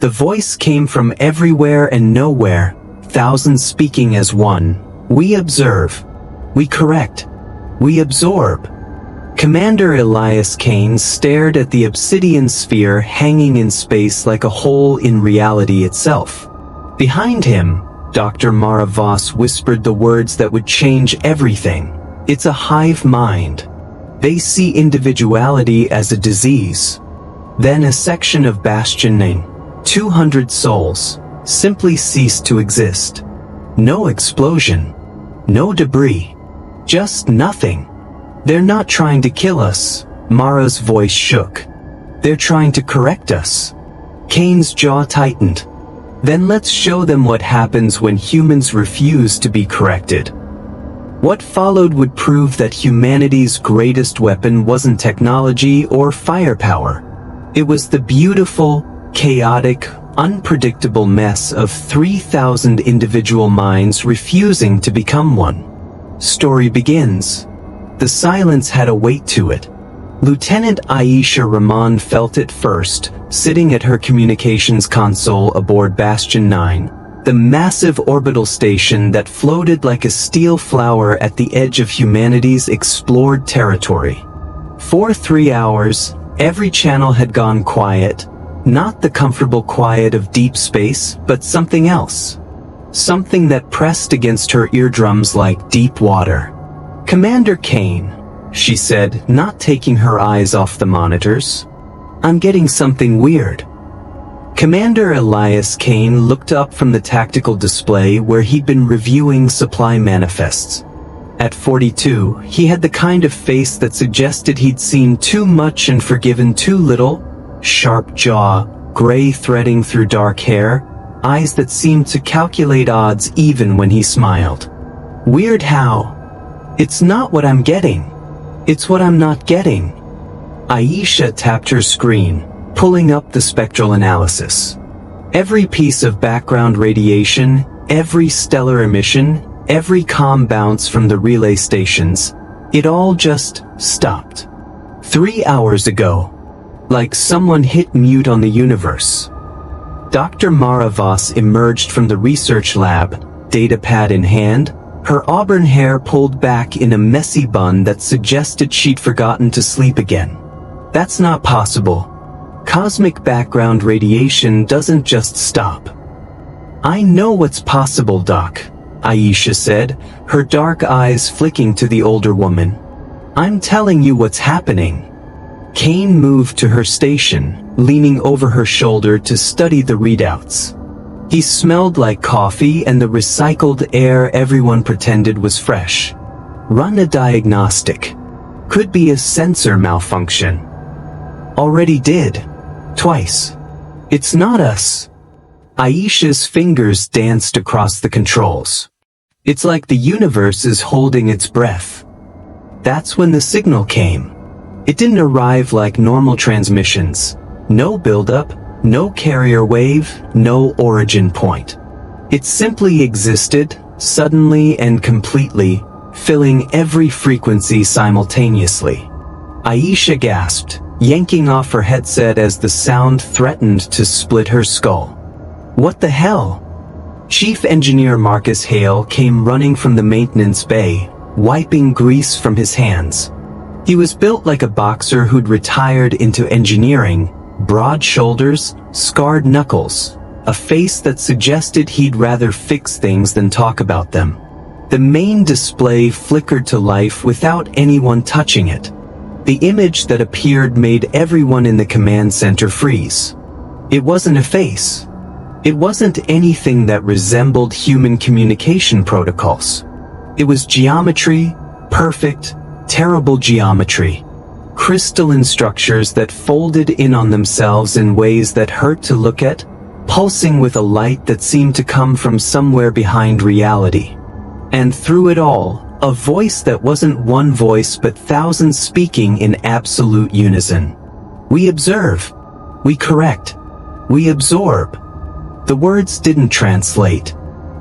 The voice came from everywhere and nowhere, thousands speaking as one. We observe. We correct. We absorb. Commander Elias Kane stared at the obsidian sphere hanging in space like a hole in reality itself. Behind him, Dr. Mara Voss whispered the words that would change everything. It's a hive mind. They see individuality as a disease. Then a section of Bastion 9, 200 souls, simply ceased to exist. No explosion. No debris. Just nothing. They're not trying to kill us, Mara's voice shook. They're trying to correct us. Kane's jaw tightened. Then let's show them what happens when humans refuse to be corrected. What followed would prove that humanity's greatest weapon wasn't technology or firepower. It was the beautiful, chaotic, unpredictable mess of 3,000 individual minds refusing to become one. Story begins. The silence had a weight to it. Lieutenant Aisha Rahman felt it first, sitting at her communications console aboard Bastion 9, the massive orbital station that floated like a steel flower at the edge of humanity's explored territory. For 3 hours, every channel had gone quiet, not the comfortable quiet of deep space, but something else. Something that pressed against her eardrums like deep water. Commander Kane, she said, not taking her eyes off the monitors. I'm getting something weird. Commander Elias Kane looked up from the tactical display where he'd been reviewing supply manifests. At 42, he had the kind of face that suggested he'd seen too much and forgiven too little. Sharp jaw, gray threading through dark hair, eyes that seemed to calculate odds even when he smiled. Weird how? It's not what I'm getting. It's what I'm not getting. Aisha tapped her screen, pulling up the spectral analysis. Every piece of background radiation, every stellar emission, every comm bounce from the relay stations, it all just stopped. 3 hours ago. Like someone hit mute on the universe. Dr. Mara Voss emerged from the research lab, datapad in hand, her auburn hair pulled back in a messy bun that suggested she'd forgotten to sleep again. That's not possible. Cosmic background radiation doesn't just stop. I know what's possible, Doc, Aisha said, her dark eyes flicking to the older woman. I'm telling you what's happening. Kane moved to her station, leaning over her shoulder to study the readouts. He smelled like coffee and the recycled air everyone pretended was fresh. Run a diagnostic. Could be a sensor malfunction. Already did. Twice. It's not us. Aisha's fingers danced across the controls. It's like the universe is holding its breath. That's when the signal came. It didn't arrive like normal transmissions. No buildup, no carrier wave, no origin point. It simply existed, suddenly and completely, filling every frequency simultaneously. Aisha gasped, yanking off her headset as the sound threatened to split her skull. What the hell? Chief Engineer Marcus Hale came running from the maintenance bay, wiping grease from his hands. He was built like a boxer who'd retired into engineering, broad shoulders, scarred knuckles, a face that suggested he'd rather fix things than talk about them. The main display flickered to life without anyone touching it. The image that appeared made everyone in the command center freeze. It wasn't a face. It wasn't anything that resembled human communication protocols. It was geometry, perfect, terrible geometry. Crystalline structures that folded in on themselves in ways that hurt to look at, pulsing with a light that seemed to come from somewhere behind reality. And through it all, a voice that wasn't one voice but thousands speaking in absolute unison. We observe. We correct. We absorb. The words didn't translate.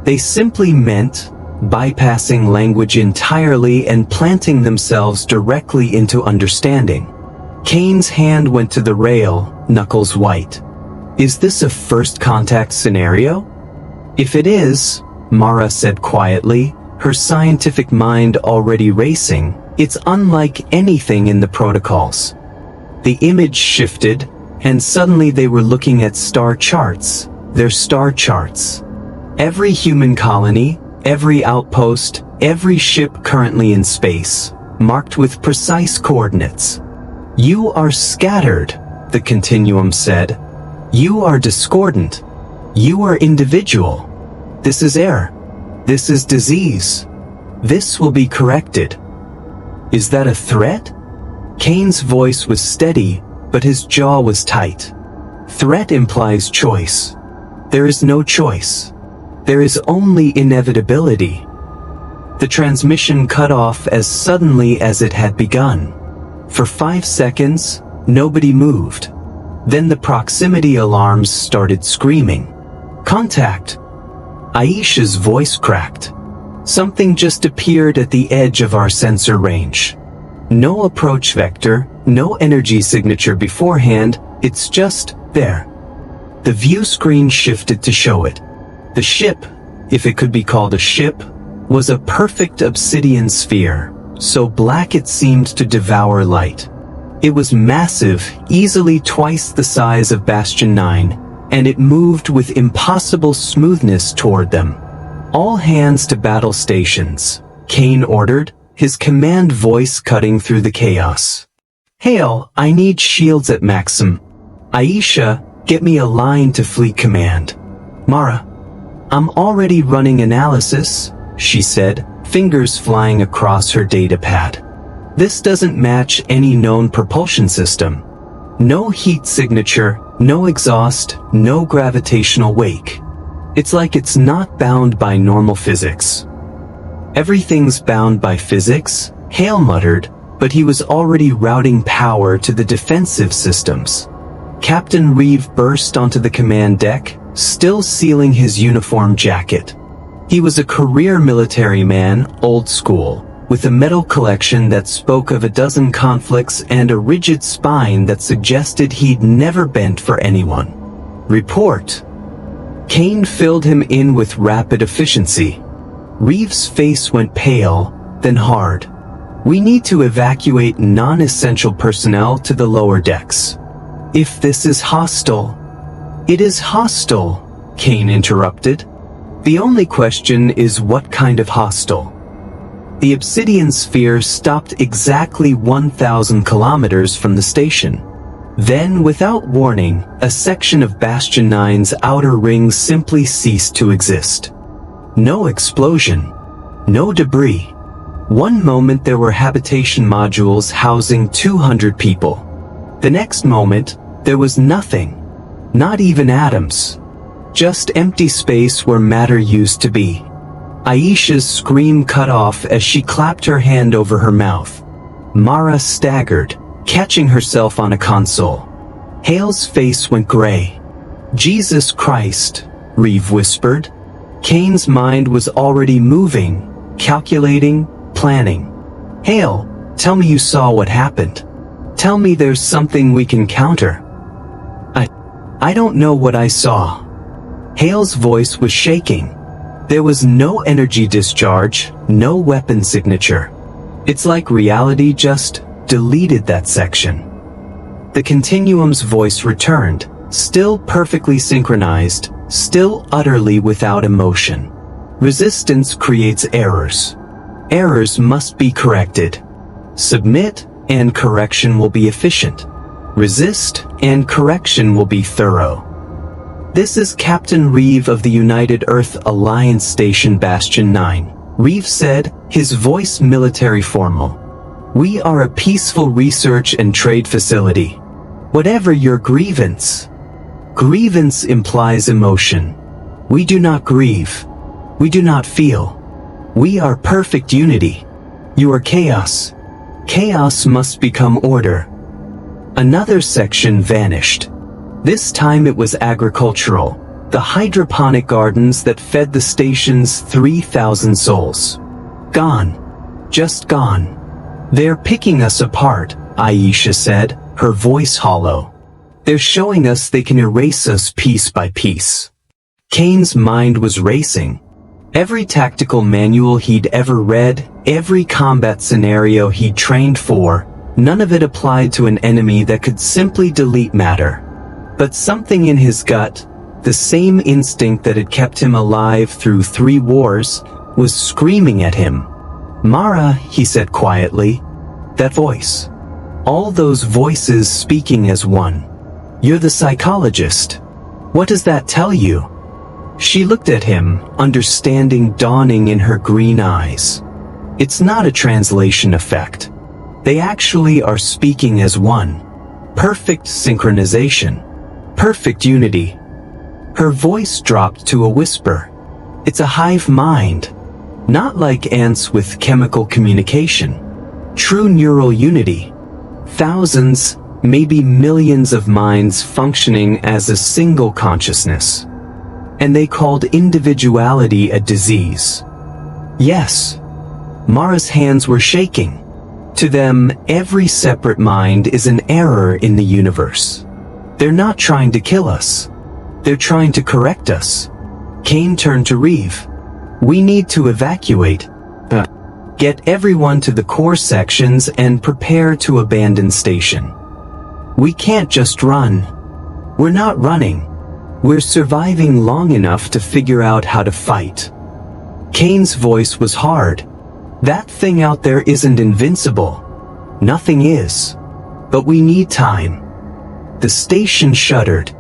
They simply meant, bypassing language entirely and planting themselves directly into understanding. Kane's hand went to the rail, knuckles white. Is this a first contact scenario? If it is, Mara said quietly, her scientific mind already racing, it's unlike anything in the protocols. The image shifted, and suddenly they were looking at star charts, their star charts. Every human colony, every outpost, every ship currently in space, marked with precise coordinates. You are scattered, the Continuum said. You are discordant. You are individual. This is error. This is disease. This will be corrected. Is that a threat? Kane's voice was steady, but his jaw was tight. Threat implies choice. There is no choice. There is only inevitability. The transmission cut off as suddenly as it had begun. For 5 seconds, nobody moved. Then the proximity alarms started screaming. Contact! Aisha's voice cracked. Something just appeared at the edge of our sensor range. No approach vector, no energy signature beforehand, it's just there. The view screen shifted to show it. The ship, if it could be called a ship, was a perfect obsidian sphere, so black it seemed to devour light. It was massive, easily twice the size of Bastion 9, and it moved with impossible smoothness toward them. All hands to battle stations, Kane ordered, his command voice cutting through the chaos. Hale, I need shields at maximum. Aisha, get me a line to fleet command. Mara, I'm already running analysis, she said, fingers flying across her datapad. This doesn't match any known propulsion system. No heat signature, no exhaust, no gravitational wake. It's like it's not bound by normal physics. Everything's bound by physics, Hale muttered, but he was already routing power to the defensive systems. Captain Reeve burst onto the command deck, still sealing his uniform jacket. He was a career military man, old school, with a medal collection that spoke of a dozen conflicts and a rigid spine that suggested he'd never bent for anyone. Report. Kane filled him in with rapid efficiency. Reeve's face went pale, then hard. We need to evacuate non-essential personnel to the lower decks. If this is hostile. It is hostile, Kane interrupted. The only question is what kind of hostile. The obsidian sphere stopped exactly 1,000 kilometers from the station. Then, without warning, a section of Bastion 9's outer ring simply ceased to exist. No explosion. No debris. One moment there were habitation modules housing 200 people. The next moment, there was nothing. Not even atoms. Just empty space where matter used to be. Aisha's scream cut off as she clapped her hand over her mouth. Mara staggered, catching herself on a console. Hale's face went gray. Jesus Christ, Reeve whispered. Kane's mind was already moving, calculating, planning. Hale, tell me you saw what happened. Tell me there's something we can counter. I don't know what I saw. Hale's voice was shaking. There was no energy discharge, no weapon signature. It's like reality just deleted that section. The Continuum's voice returned, still perfectly synchronized, still utterly without emotion. Resistance creates errors. Errors must be corrected. Submit, and correction will be efficient. Resist, and correction will be thorough. This is Captain Reeve of the United Earth Alliance Station Bastion 9, Reeve said, his voice military formal. We are a peaceful research and trade facility. Whatever your grievance. Grievance implies emotion. We do not grieve. We do not feel. We are perfect unity. You are chaos. Chaos must become order. Another section vanished. This time it was agricultural, the hydroponic gardens that fed the station's 3,000 souls. Gone. Just gone. They're picking us apart, Aisha said, her voice hollow. They're showing us they can erase us piece by piece. Kane's mind was racing. Every tactical manual he'd ever read, every combat scenario he'd trained for, none of it applied to an enemy that could simply delete matter. But something in his gut, the same instinct that had kept him alive through 3 wars, was screaming at him. "Mara," he said quietly. "That voice. All those voices speaking as one. You're the psychologist. What does that tell you?" She looked at him, understanding dawning in her green eyes. "It's not a translation effect. They actually are speaking as one. Perfect synchronization. Perfect unity." Her voice dropped to a whisper. "It's a hive mind. Not like ants with chemical communication. True neural unity. Thousands, maybe millions of minds functioning as a single consciousness. And they called individuality a disease." Yes. Mara's hands were shaking. To them, every separate mind is an error in the universe. They're not trying to kill us. They're trying to correct us. Kane turned to Reeve. "We need to evacuate. Get everyone to the core sections and prepare to abandon station. We can't just run. We're not running. We're surviving long enough to figure out how to fight." Kane's voice was hard. "That thing out there isn't invincible. Nothing is. But we need time." The station shuddered.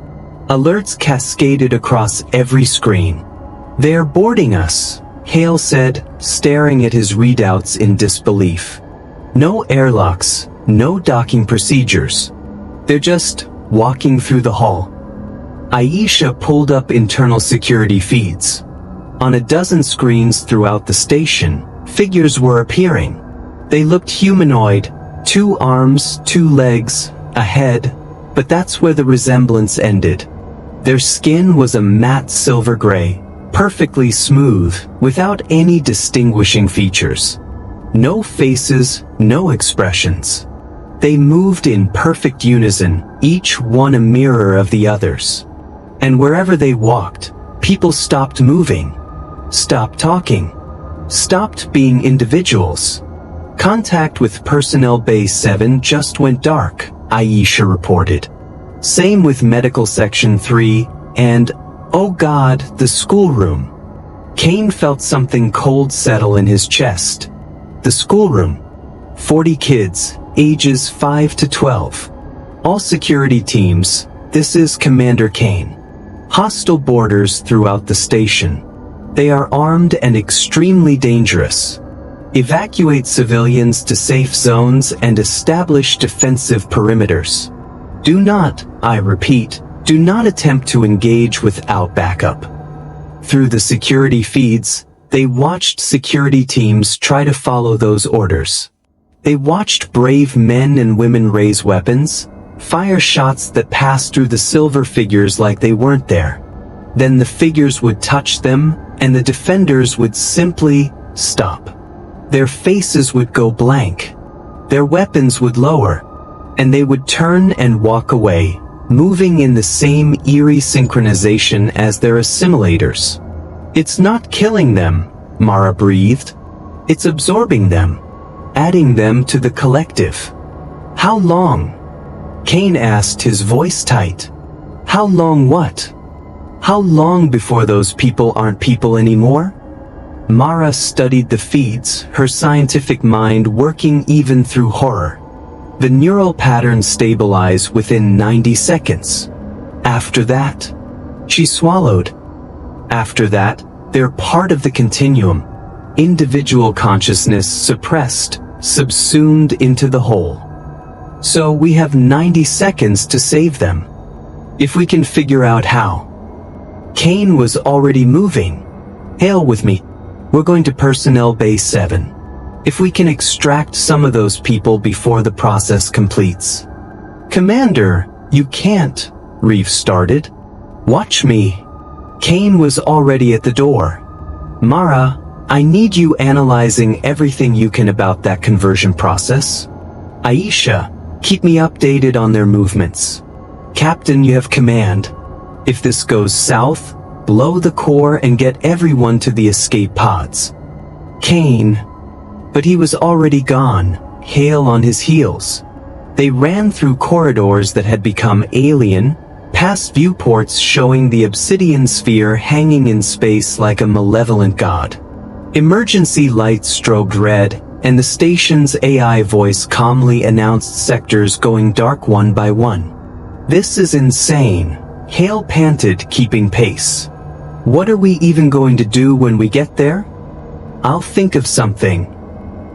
Alerts cascaded across every screen. "They're boarding us," Hale said, staring at his readouts in disbelief. "No airlocks, no docking procedures. They're just walking through the hall." Aisha pulled up internal security feeds. On a dozen screens throughout the station, figures were appearing. They looked humanoid, 2 arms, 2 legs, a head, but that's where the resemblance ended. Their skin was a matte silver gray, perfectly smooth, without any distinguishing features. No faces, no expressions. They moved in perfect unison, each one a mirror of the others. And wherever they walked, people stopped moving, stopped talking, stopped being individuals. "Contact with Personnel Base 7 just went dark," Aisha reported. Same with Medical Section 3, and, oh God, the schoolroom. Kane felt something cold settle in his chest. The schoolroom. 40 kids, ages 5 to 12. All security teams, this is Commander Kane. Hostile boarders throughout the station. They are armed and extremely dangerous. Evacuate civilians to safe zones and establish defensive perimeters. Do not, I repeat, do not attempt to engage without backup. Through the security feeds, they watched security teams try to follow those orders. They watched brave men and women raise weapons, fire shots that passed through the silver figures like they weren't there. Then the figures would touch them, and the defenders would simply stop. Their faces would go blank. Their weapons would lower, and they would turn and walk away, moving in the same eerie synchronization as their assimilators. "It's not killing them," Mara breathed. "It's absorbing them, adding them to the collective." "How long?" Kane asked, his voice tight. "How long what? How long before those people aren't people anymore?" Mara studied the feeds, her scientific mind working even through horror. The neural patterns stabilize within 90 seconds. After that, she swallowed. After that, they're part of the continuum. Individual consciousness suppressed, subsumed into the whole. So we have 90 seconds to save them. If we can figure out how. Kane was already moving. "Hale with me. We're going to Personnel Base 7. If we can extract some of those people before the process completes." "Commander, you can't," Reeve started. "Watch me." Kane was already at the door. "Mara, I need you analyzing everything you can about that conversion process. Aisha, keep me updated on their movements. Captain, you have command. If this goes south, blow the core and get everyone to the escape pods. Kane. But he was already gone, Hale on his heels. They ran through corridors that had become alien, past viewports showing the obsidian sphere hanging in space like a malevolent god. Emergency lights strobed red, and the station's AI voice calmly announced sectors going dark one by one. "This is insane," Hale panted, keeping pace. "What are we even going to do when we get there?" "I'll think of something."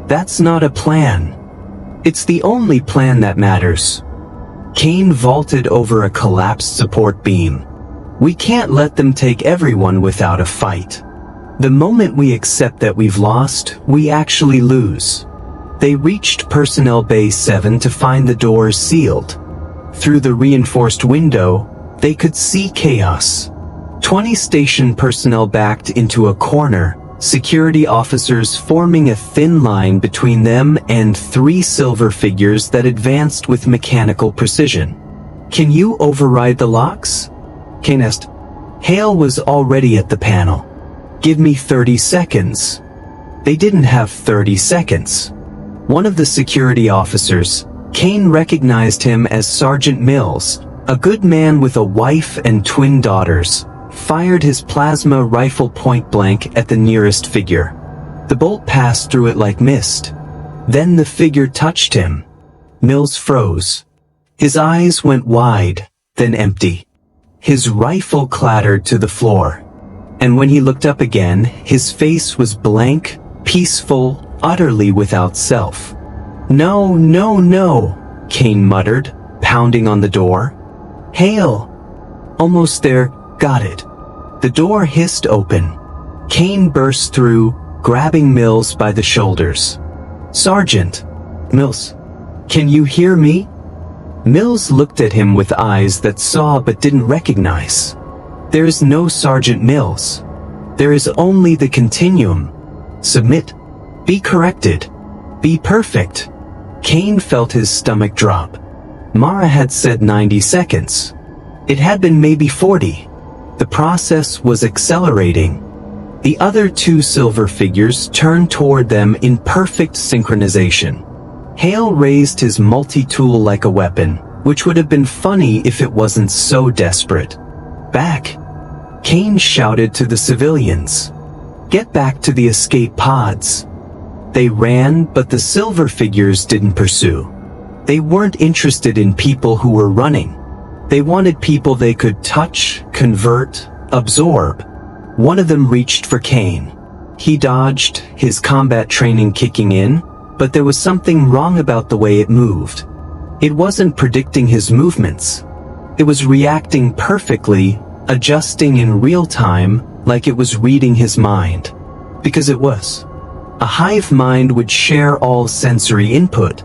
"That's not a plan." "It's the only plan that matters." Kane vaulted over a collapsed support beam. "We can't let them take everyone without a fight. The moment we accept that we've lost, we actually lose." They reached Personnel Bay 7 to find the doors sealed. Through the reinforced window, they could see chaos. 20 station personnel backed into a corner, security officers forming a thin line between them and 3 silver figures that advanced with mechanical precision. "Can you override the locks?" Kane asked. Hale was already at the panel. "Give me 30 seconds. They didn't have 30 seconds. One of the security officers, Kane recognized him as Sergeant Mills, a good man with a wife and twin daughters, fired his plasma rifle point blank at the nearest figure. The bolt passed through it like mist. Then the figure touched him. Mills froze. His eyes went wide, then empty. His rifle clattered to the floor. And when he looked up again, his face was blank, peaceful, utterly without self. "No, no, no," Kane muttered, pounding on the door. "Hale!" "Almost there, got it." The door hissed open. Kane burst through, grabbing Mills by the shoulders. "Sergeant!" "Mills, can you hear me?" Mills looked at him with eyes that saw but didn't recognize. "There is no Sergeant Mills. There is only the Continuum. Submit. Be corrected. Be perfect." Kane felt his stomach drop. Mara had said 90 seconds. It had been maybe 40. The process was accelerating. The other 2 silver figures turned toward them in perfect synchronization. Hale raised his multi-tool like a weapon, which would have been funny if it wasn't so desperate. "Back!" Kane shouted to the civilians. "Get back to the escape pods." They ran, but the silver figures didn't pursue. They weren't interested in people who were running. They wanted people they could touch, convert, absorb. One of them reached for Kane. He dodged, his combat training kicking in, but there was something wrong about the way it moved. It wasn't predicting his movements. It was reacting perfectly, adjusting in real time, like it was reading his mind. Because it was. A hive mind would share all sensory input.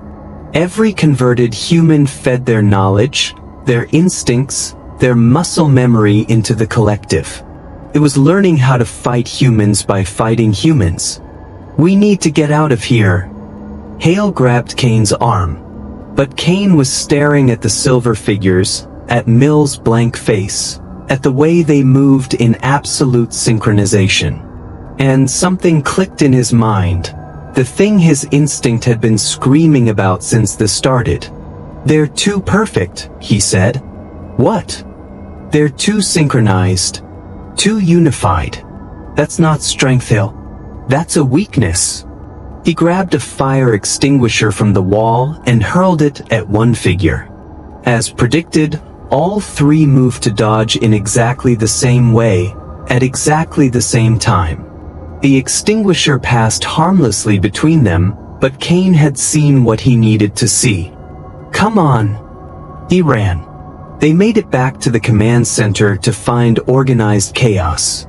Every converted human fed their knowledge, their instincts, their muscle memory into the collective. It was learning how to fight humans by fighting humans. "We need to get out of here." Hale grabbed Kane's arm. But Kane was staring at the silver figures, at Mills' blank face, at the way they moved in absolute synchronization. And something clicked in his mind. The thing his instinct had been screaming about since this started. "They're too perfect," he said. "What?" "They're too synchronized. Too unified. That's not strength, Hale. That's a weakness." He grabbed a fire extinguisher from the wall and hurled it at one figure. As predicted, all 3 moved to dodge in exactly the same way, at exactly the same time. The extinguisher passed harmlessly between them, but Kane had seen what he needed to see. "Come on." He ran. They made it back to the command center to find organized chaos.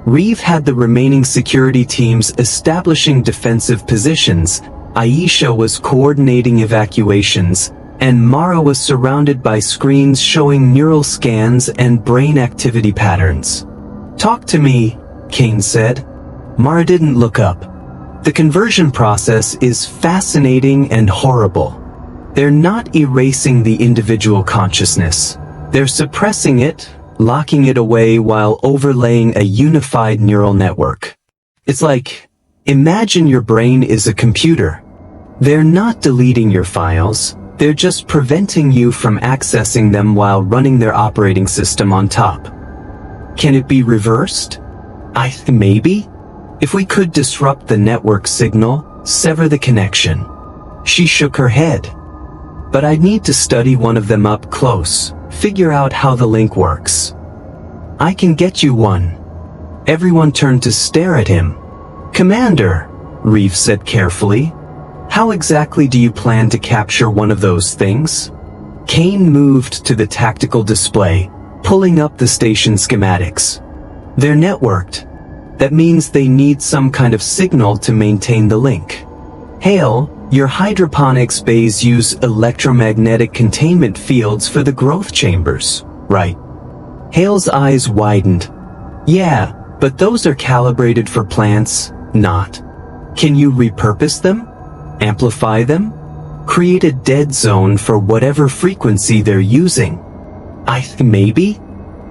Reeve had the remaining security teams establishing defensive positions, Aisha was coordinating evacuations, and Mara was surrounded by screens showing neural scans and brain activity patterns. "Talk to me," Kane said. Mara didn't look up. "The conversion process is fascinating and horrible. They're not erasing the individual consciousness. They're suppressing it, locking it away while overlaying a unified neural network. It's like, imagine your brain is a computer. They're not deleting your files, they're just preventing you from accessing them while running their operating system on top. Can it be reversed? Maybe? If we could disrupt the network signal, sever the connection. She shook her head. But I'd need to study one of them up close, figure out how the link works. I can get you one. Everyone turned to stare at him. Commander, Reeve said carefully, how exactly do you plan to capture one of those things? Kane moved to the tactical display, pulling up the station schematics. They're networked. That means they need some kind of signal to maintain the link. Hale, your hydroponics bays use electromagnetic containment fields for the growth chambers, right? Hale's eyes widened. Yeah, but those are calibrated for plants, not. Can you repurpose them? Amplify them? Create a dead zone for whatever frequency they're using? Maybe?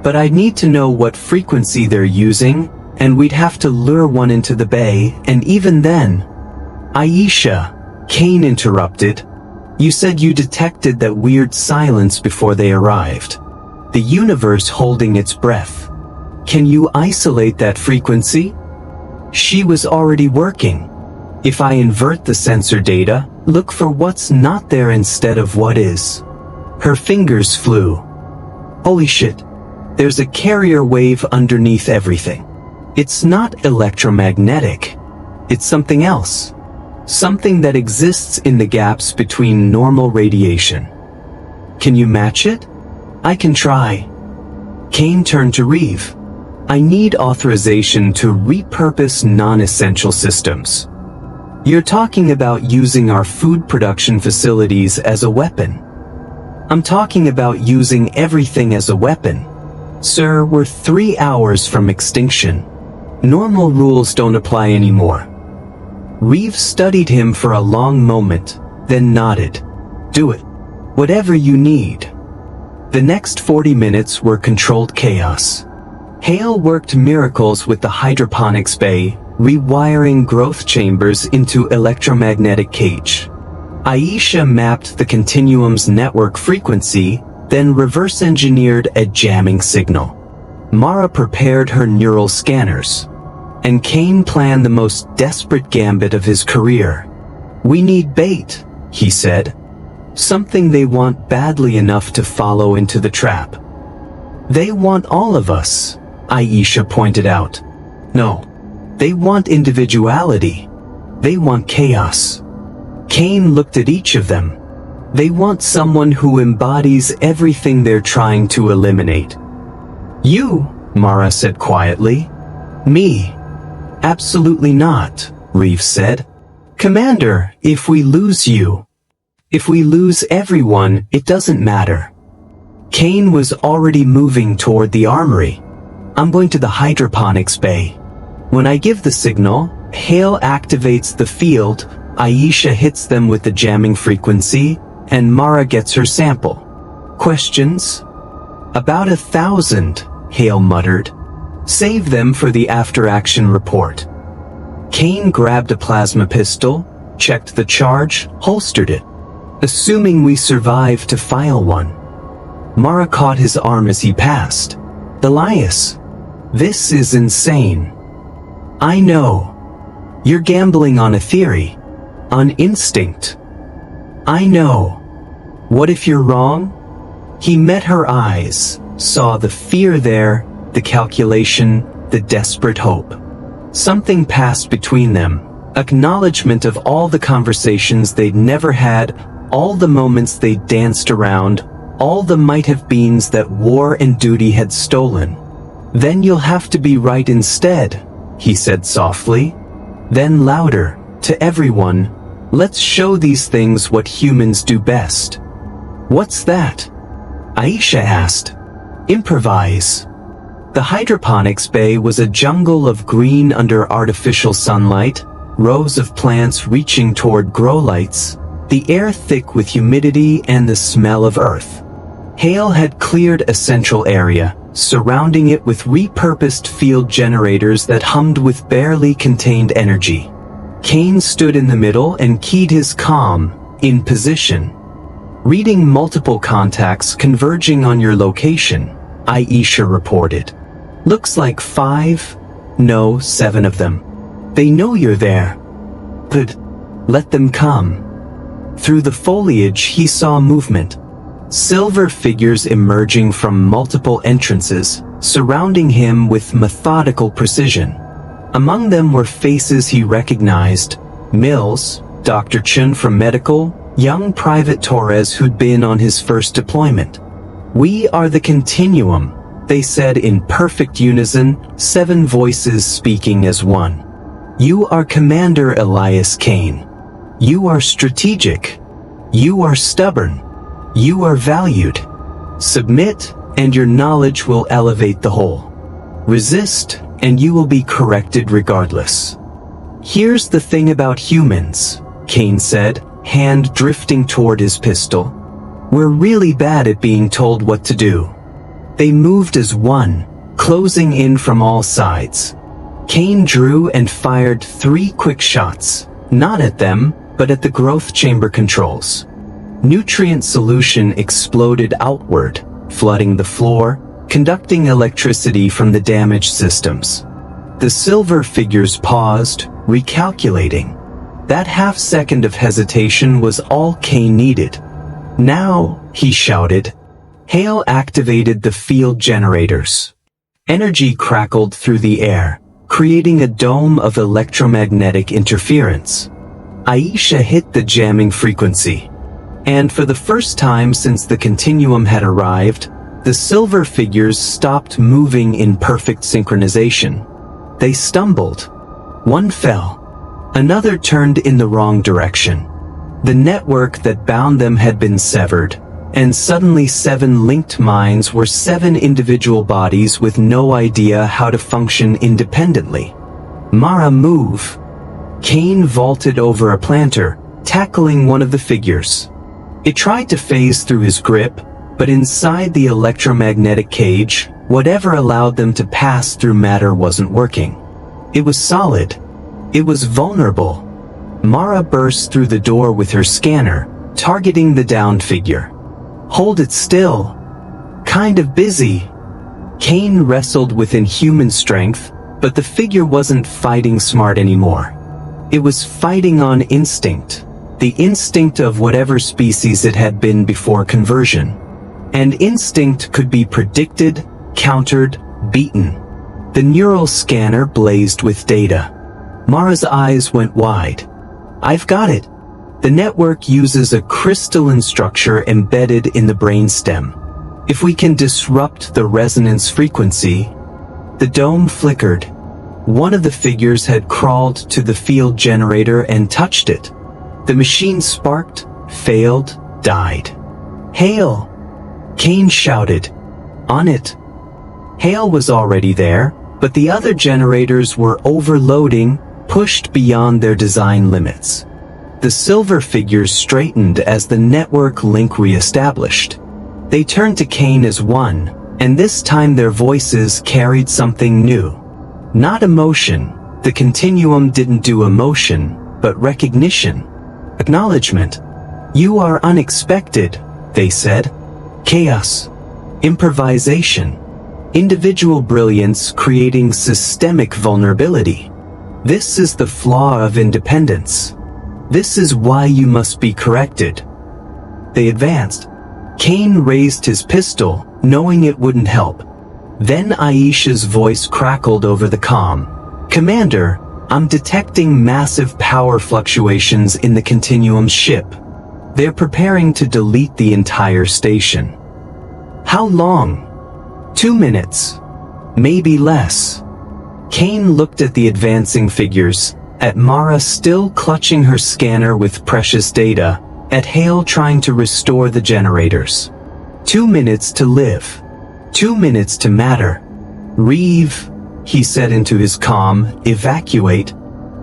But I'd need to know what frequency they're using, and we'd have to lure one into the bay, and even then... Aisha, Kane interrupted. You said you detected that weird silence before they arrived. The universe holding its breath. Can you isolate that frequency? She was already working. If I invert the sensor data, look for what's not there instead of what is. Her fingers flew. Holy shit. There's a carrier wave underneath everything. It's not electromagnetic. It's something else. Something that exists in the gaps between normal radiation. Can you match it? I can try. Kane turned to Reeve. I need authorization to repurpose non-essential systems. You're talking about using our food production facilities as a weapon. I'm talking about using everything as a weapon. Sir, we're 3 hours from extinction. Normal rules don't apply anymore. Reeve studied him for a long moment, then nodded. Do it. Whatever you need. The next 40 minutes were controlled chaos. Hale worked miracles with the hydroponics bay, rewiring growth chambers into electromagnetic cage. Aisha mapped the Continuum's network frequency, then reverse-engineered a jamming signal. Mara prepared her neural scanners. And Kane planned the most desperate gambit of his career. We need bait, he said. Something they want badly enough to follow into the trap. They want all of us, Aisha pointed out. No, they want individuality. They want chaos. Kane looked at each of them. They want someone who embodies everything they're trying to eliminate. You, Mara said quietly. Me. Absolutely not, Reeve said. Commander, if we lose you, if we lose everyone, it doesn't matter. Kane was already moving toward the armory. I'm going to the hydroponics bay. When I give the signal, Hale activates the field, Aisha hits them with the jamming frequency, and Mara gets her sample. Questions? About 1,000, Hale muttered. Save them for the after-action report. Kane grabbed a plasma pistol, checked the charge, holstered it. Assuming we survive to file one. Mara caught his arm as he passed. Elias, this is insane. I know. You're gambling on a theory. On instinct. I know. What if you're wrong? He met her eyes, saw the fear there, the calculation, the desperate hope. Something passed between them, acknowledgement of all the conversations they'd never had, all the moments they'd danced around, all the might-have-beens that war and duty had stolen. Then you'll have to be right instead, he said softly. Then louder, to everyone, let's show these things what humans do best. What's that? Aisha asked. Improvise. The hydroponics bay was a jungle of green under artificial sunlight, rows of plants reaching toward grow lights, the air thick with humidity and the smell of earth. Hale had cleared a central area, surrounding it with repurposed field generators that hummed with barely contained energy. Kane stood in the middle and keyed his comm, in position. Reading multiple contacts converging on your location, Aisha reported. Looks like 5, no, 7 of them. They know you're there. But let them come. Through the foliage he saw movement. Silver figures emerging from multiple entrances, surrounding him with methodical precision. Among them were faces he recognized: Mills, Dr. Chun from medical, young Private Torres who'd been on his first deployment. "We are the Continuum," they said in perfect unison, 7 voices speaking as one. "You are Commander Elias Kane. You are strategic. You are stubborn. You are valued. Submit, and your knowledge will elevate the whole. Resist, and you will be corrected regardless." "Here's the thing about humans," Kane said, hand drifting toward his pistol. "We're really bad at being told what to do." They moved as one, closing in from all sides. Kane drew and fired 3 quick shots, not at them, but at the growth chamber controls. Nutrient solution exploded outward, flooding the floor, conducting electricity from the damaged systems. The silver figures paused, recalculating. That half-second of hesitation was all Kane needed. "Now," he shouted. Hale activated the field generators. Energy crackled through the air, creating a dome of electromagnetic interference. Aisha hit the jamming frequency. And for the first time since the Continuum had arrived, the silver figures stopped moving in perfect synchronization. They stumbled. One fell. Another turned in the wrong direction. The network that bound them had been severed, and suddenly 7 linked minds were 7 individual bodies with no idea how to function independently. "Mara, move!" Kane vaulted over a planter, tackling one of the figures. It tried to phase through his grip, but inside the electromagnetic cage, whatever allowed them to pass through matter wasn't working. It was solid. It was vulnerable. Mara burst through the door with her scanner, targeting the downed figure. "Hold it still. Kind of busy." Kane wrestled within human strength, but the figure wasn't fighting smart anymore. It was fighting on instinct, the instinct of whatever species it had been before conversion. And instinct could be predicted, countered, beaten. The neural scanner blazed with data. Mara's eyes went wide. "I've got it. The network uses a crystalline structure embedded in the brainstem. If we can disrupt the resonance frequency..." The dome flickered. One of the figures had crawled to the field generator and touched it. The machine sparked, failed, died. "Hale!" Kane shouted. "On it!" Hale was already there, but the other generators were overloading, pushed beyond their design limits. The silver figures straightened as the network link re-established. They turned to Kane as one, and this time their voices carried something new. Not emotion. The Continuum didn't do emotion, but recognition. Acknowledgement. "You are unexpected," they said. "Chaos. Improvisation. Individual brilliance creating systemic vulnerability. This is the flaw of independence. This is why you must be corrected." They advanced. Kane raised his pistol, knowing it wouldn't help. Then Aisha's voice crackled over the comm. "Commander, I'm detecting massive power fluctuations in the Continuum ship. They're preparing to delete the entire station." "How long?" 2 minutes. Maybe less." Kane looked at the advancing figures, at Mara still clutching her scanner with precious data, at Hale trying to restore the generators. 2 minutes to live. 2 minutes to matter. "Reeve," he said into his comm, "evacuate.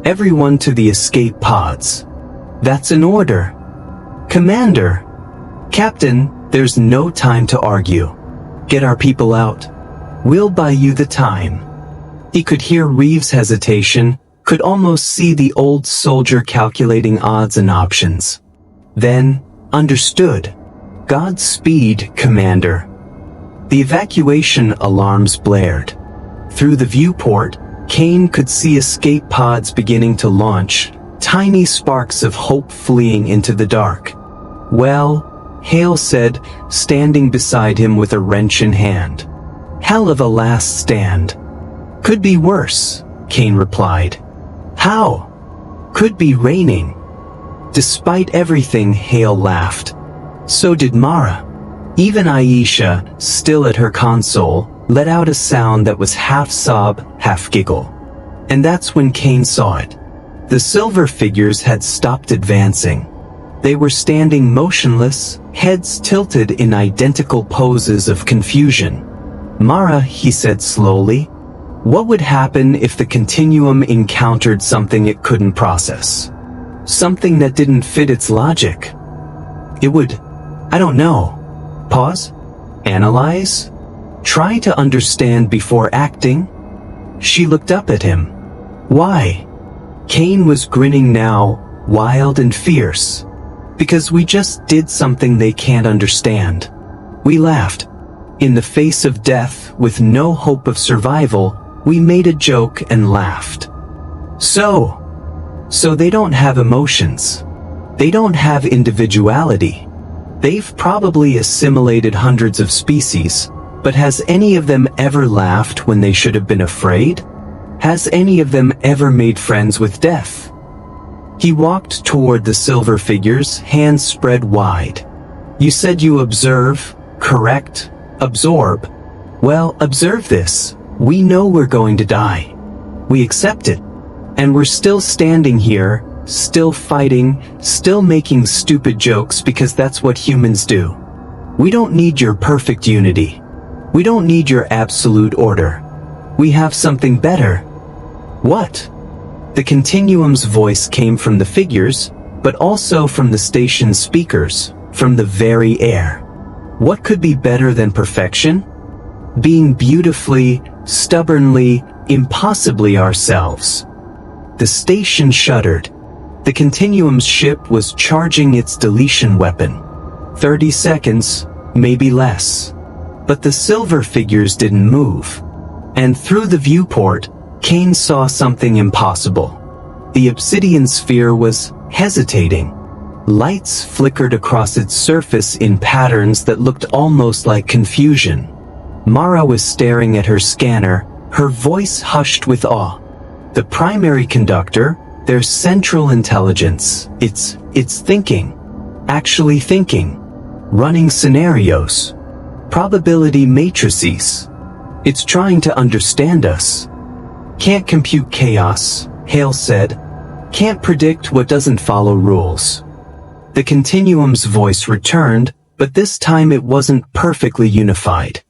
Everyone to the escape pods." "That's an order." "Commander." "Captain, There's no time to argue. Get our people out. We'll buy you the time. He could hear Reeves' hesitation, could almost see the old soldier calculating odds and options. Then, understood. Godspeed, Commander. The evacuation alarms blared. Through the viewport, Kane could see escape pods beginning to launch, tiny sparks of hope fleeing into the dark. Well, Hale said, standing beside him with a wrench in hand. Hell of a last stand. Could be worse, Kane replied. How? Could be raining. Despite everything, Hale laughed. So did Mara. Even Aisha, still at her console, let out a sound that was half sob, half giggle. And that's when Kane saw it. The silver figures had stopped advancing. They were standing motionless, heads tilted in identical poses of confusion. Mara, he said slowly, what would happen if the Continuum encountered something it couldn't process? Something that didn't fit its logic? It would, I don't know. Pause? Analyze? Try to understand before acting? She looked up at him. Why? Kane was grinning now, wild and fierce. Because we just did something they can't understand. We laughed. In the face of death, with no hope of survival, we made a joke and laughed. So they don't have emotions. They don't have individuality. They've probably assimilated hundreds of species, but has any of them ever laughed when they should have been afraid? Has any of them ever made friends with death? He walked toward the silver figures, hands spread wide. You said you observe, correct, absorb. Well, observe this. We know we're going to die. We accept it. And we're still standing here, still fighting, still making stupid jokes because that's what humans do. We don't need your perfect unity. We don't need your absolute order. We have something better. What? The Continuum's voice came from the figures, but also from the station's speakers, from the very air. What could be better than perfection? Being beautifully, stubbornly, impossibly ourselves. The station shuddered. The Continuum's ship was charging its deletion weapon. 30 seconds, maybe less. But the silver figures didn't move. And through the viewport, Kane saw something impossible. The obsidian sphere was hesitating. Lights flickered across its surface in patterns that looked almost like confusion. Mara was staring at her scanner, her voice hushed with awe. The primary conductor, their central intelligence, it's thinking. Actually thinking. Running scenarios. Probability matrices. It's trying to understand us. Can't compute chaos, Hale said. Can't predict what doesn't follow rules. The Continuum's voice returned, but this time it wasn't perfectly unified.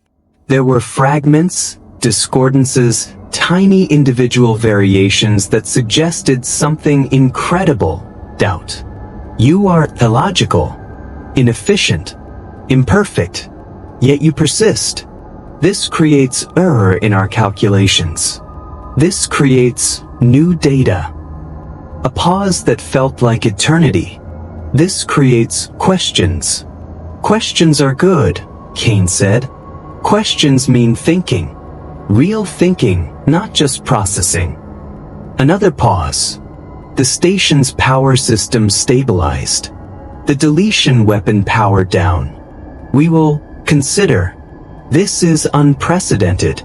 There were fragments, discordances, tiny individual variations that suggested something incredible. Doubt. You are illogical, inefficient, imperfect, yet you persist. This creates error in our calculations. This creates new data. A pause that felt like eternity. This creates questions. Questions are good, Kane said. Questions mean thinking. Real thinking, not just processing. Another pause. The station's power system stabilized. The deletion weapon powered down. We will consider. This is unprecedented.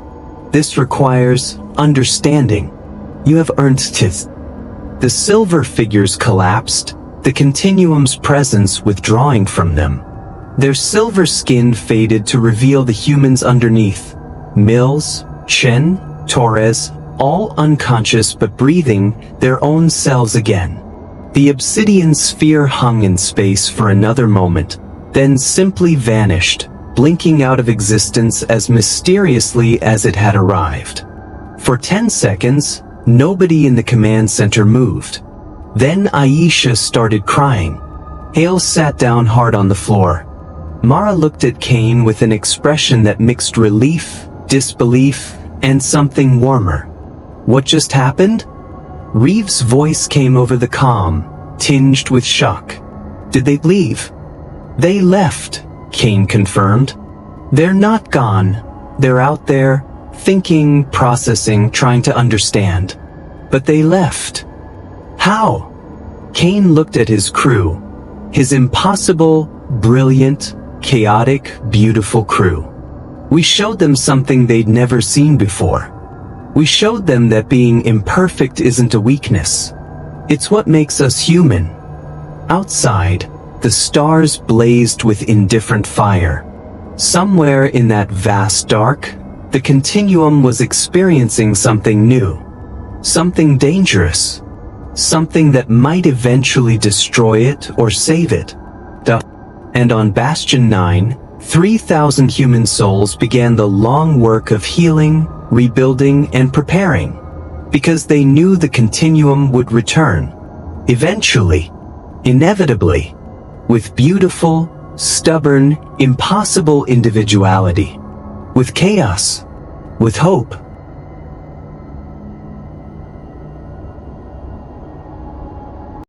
This requires understanding. You have earned it. The silver figures collapsed, the Continuum's presence withdrawing from them. Their silver skin faded to reveal the humans underneath. Mills, Chen, Torres, all unconscious but breathing their own selves again. The obsidian sphere hung in space for another moment, then simply vanished, blinking out of existence as mysteriously as it had arrived. For 10 seconds, nobody in the command center moved. Then Aisha started crying. Hale sat down hard on the floor. Mara looked at Kane with an expression that mixed relief, disbelief, and something warmer. What just happened? Reeves' voice came over the comm, tinged with shock. Did they leave? They left, Kane confirmed. They're not gone. They're out there, thinking, processing, trying to understand. But they left. How? Kane looked at his crew. His impossible, brilliant, chaotic, beautiful crew. We showed them something they'd never seen before. We showed them that being imperfect isn't a weakness. It's what makes us human. Outside, the stars blazed with indifferent fire. Somewhere in that vast dark, the Continuum was experiencing something new. Something dangerous. Something that might eventually destroy it or save it. And on Bastion 9, 3,000 human souls began the long work of healing, rebuilding, and preparing. Because they knew the Continuum would return. Eventually. Inevitably. With beautiful, stubborn, impossible individuality. With chaos. With hope.